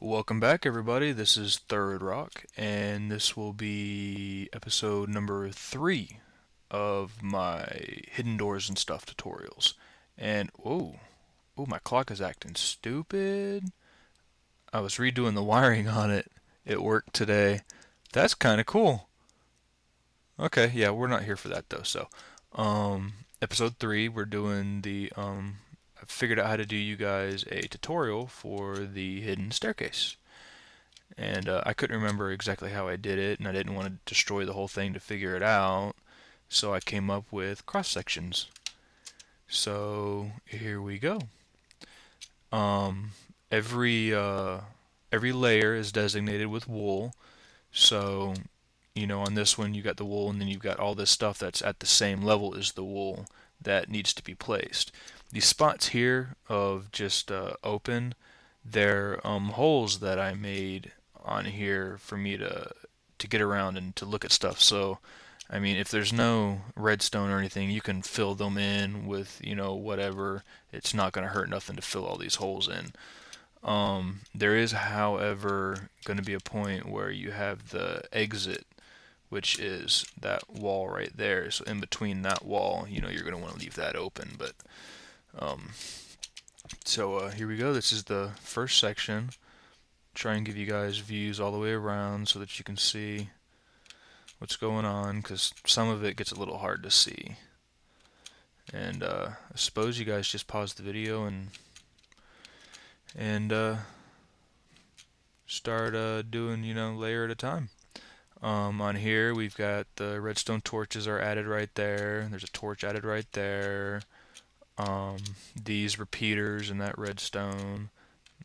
Welcome back, everybody. This is Third Rock, and this will be episode number 3 of my Hidden Doors and Stuff tutorials. And, my clock is acting stupid. I was redoing the wiring on it. It worked today. That's kind of cool. Okay, yeah, we're not here for that though. Episode 3, we're doing I figured out how to do you guys a tutorial for the hidden staircase. And I couldn't remember exactly how I did it, and I didn't want to destroy the whole thing to figure it out, so I came up with cross sections. So here we go. Um, every every layer is designated with wool. So on this one you got the wool, and then you've got all this stuff that's at the same level as the wool that needs to be placed. These spots here of just open, they're holes that I made on here for me to get around and to look at stuff. So, I mean, if there's no redstone or anything, you can fill them in with, whatever. It's not going to hurt nothing to fill all these holes in. There is, however, going to be a point where you have the exit, which is that wall right there. So in between that wall, you're going to want to leave that open. But um, here we go. This is the first section. Try and give you guys views all the way around so that you can see what's going on, because some of it gets a little hard to see. And I suppose you guys just pause the video and start doing layer at a time. On here we've got the redstone torches are added right there. There's a torch added right there. These repeaters and that redstone.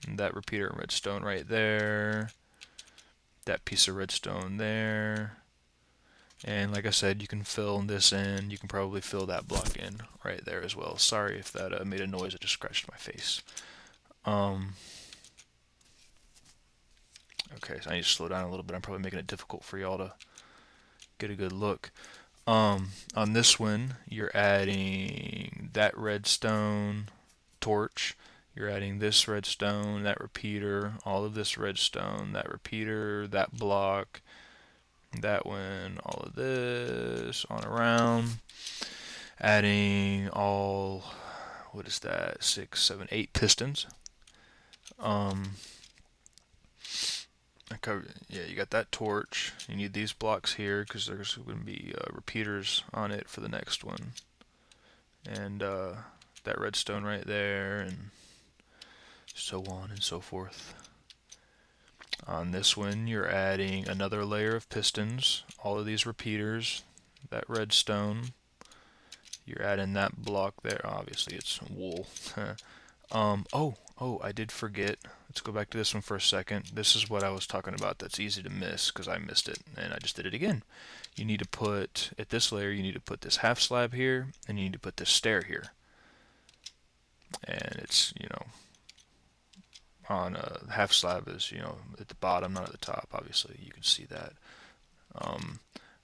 That repeater and redstone right there. That piece of redstone there. And like I said, you can fill this in. You can probably fill that block in right there as well. Sorry if that made a noise. It just scratched my face. Okay, so I need to slow down a little bit. I'm probably making it difficult for y'all to get a good look. On this one, you're adding that redstone torch. You're adding this redstone, that repeater, all of this redstone, that repeater, that block, that one, all of this, on around. Adding all, what is that, 6, 7, 8 pistons. Yeah, you got that torch. You need these blocks here because there's going to be repeaters on it for the next one. And that redstone right there, and so on and so forth. On this one, you're adding another layer of pistons, all of these repeaters, that redstone. You're adding that block there. Obviously, it's wool. I did forget. Let's go back to this one for a second. This is what I was talking about that's easy to miss because I missed it and I just did it again. You need to put, at this layer, you need to put this half slab here, and you need to put this stair here. And it's, on a half slab is, at the bottom, not at the top, obviously. You can see that.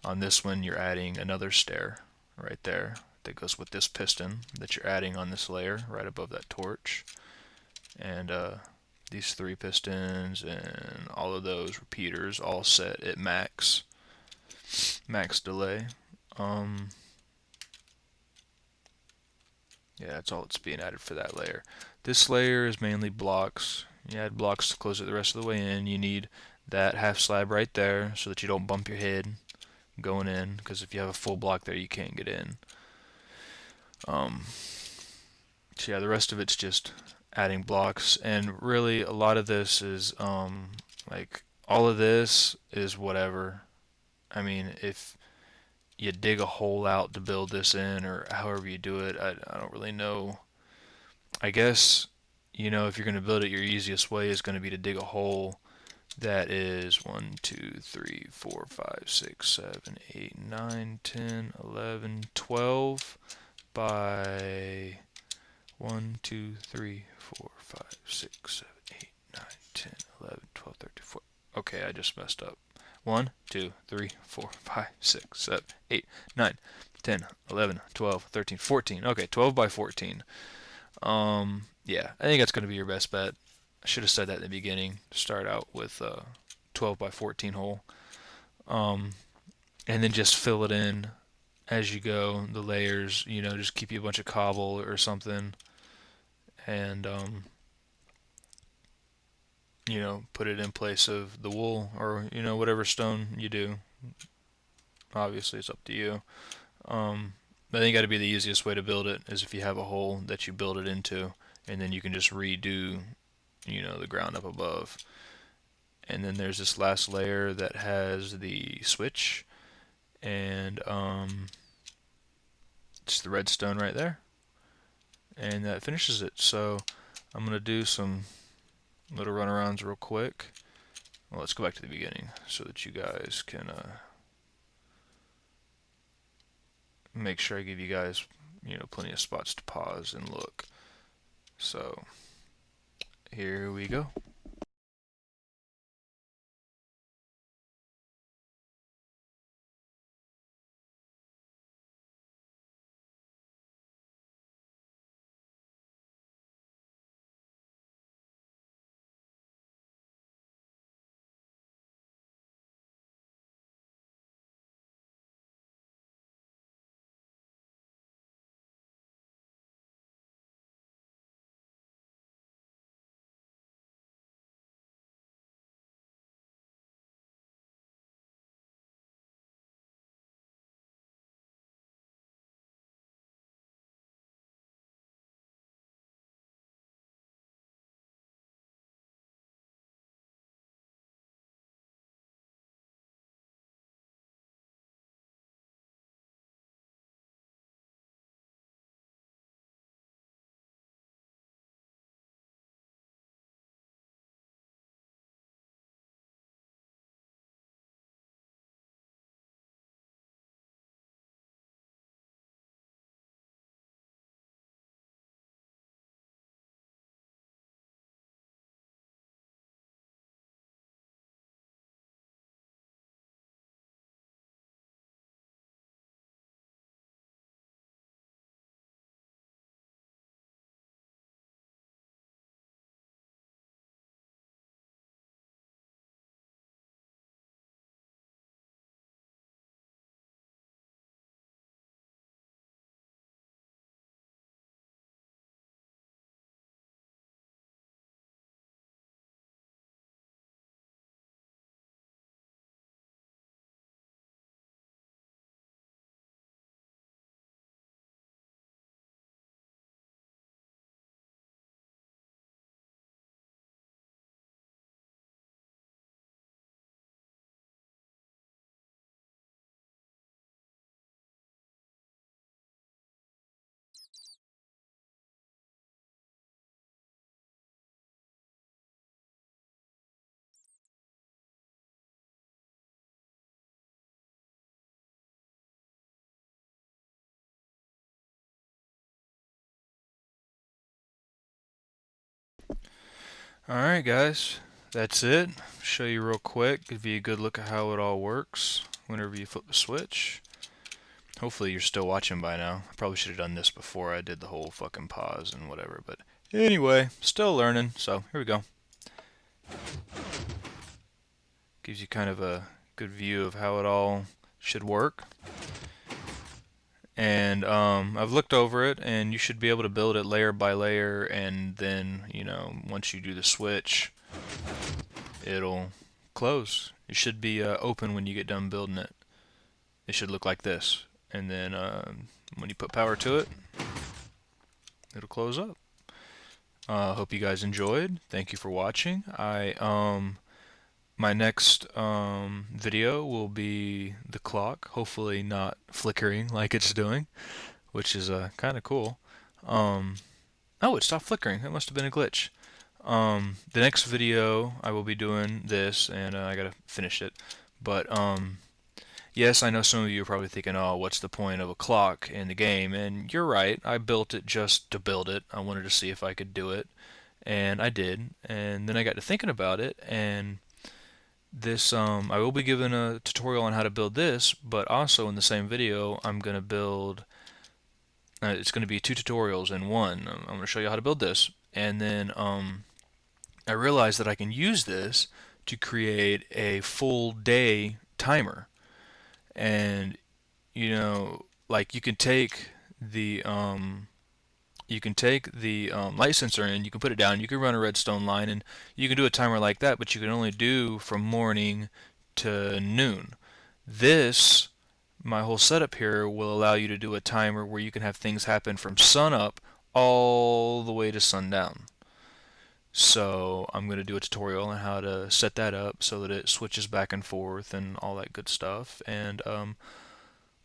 On this one, you're adding another stair right there that goes with this piston that you're adding on this layer right above that torch. And these 3 pistons and all of those repeaters all set at max delay. Yeah, that's all that's being added for that layer. This layer is mainly blocks. You add blocks to close it the rest of the way in. You need that half slab right there so that you don't bump your head going in, because if you have a full block there you can't get in. So yeah, the rest of it's just adding blocks, and really a lot of this is like all of this is whatever. I mean, if you dig a hole out to build this in, or however you do it, I don't really know. I guess if you're going to build it, your easiest way is going to be to dig a hole that is 1, 2, 3, 4, 5, 6, 7, 8, 9, 10, 11, 12 by 1, 2, 3, 4, 5, 6, 7, 8, 9, 10, 11, 12, 13, 14. Okay, I just messed up. 1, 2, 3, 4, 5, 6, 7, 8, 9, 10, 11, 12, 13, 14. Okay, 12 by 14. Yeah, I think that's going to be your best bet. I should have said that in the beginning. Start out with a 12 by 14 hole, um, and then just fill it in as you go. The layers, just keep you a bunch of cobble or something, and put it in place of the wool or whatever stone you do. Obviously, it's up to you. I think got to be the easiest way to build it is if you have a hole that you build it into, and then you can just redo, the ground up above. And then there's this last layer that has the switch, and it's the redstone right there, and that finishes it. So I'm gonna do some little runarounds real quick. Well, let's go back to the beginning so that you guys can make sure I give you guys, plenty of spots to pause and look. So here we go. Alright guys, that's it. Show you real quick, give you a good look at how it all works whenever you flip the switch. Hopefully you're still watching by now. I probably should have done this before I did the whole fucking pause and whatever, but anyway, still learning, so here we go. Gives you kind of a good view of how it all should work. And I've looked over it, and you should be able to build it layer by layer, and then, once you do the switch, it'll close. It should be open when you get done building it. It should look like this. And then when you put power to it, it'll close up. Hope you guys enjoyed. Thank you for watching. My next video will be the clock, hopefully not flickering like it's doing, which is kind of cool. Oh, it stopped flickering. That must have been a glitch. The next video I will be doing this, and I gotta finish it. But yes, I know some of you are probably thinking, oh, what's the point of a clock in the game? And you're right. I built it just to build it. I wanted to see if I could do it, and I did. And then I got to thinking about it, and this I will be giving a tutorial on how to build this, but also in the same video I'm going to build it's going to be two tutorials in one. I'm going to show you how to build this, and then I realized that I can use this to create a full day timer. And like the you can take the light sensor and you can put it down. You can run a redstone line and you can do a timer like that, but you can only do from morning to noon. This, my whole setup here, will allow you to do a timer where you can have things happen from sun up all the way to sundown. So I'm going to do a tutorial on how to set that up so that it switches back and forth and all that good stuff. And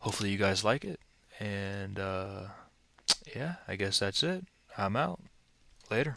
hopefully you guys like it. And yeah, I guess that's it. I'm out. Later.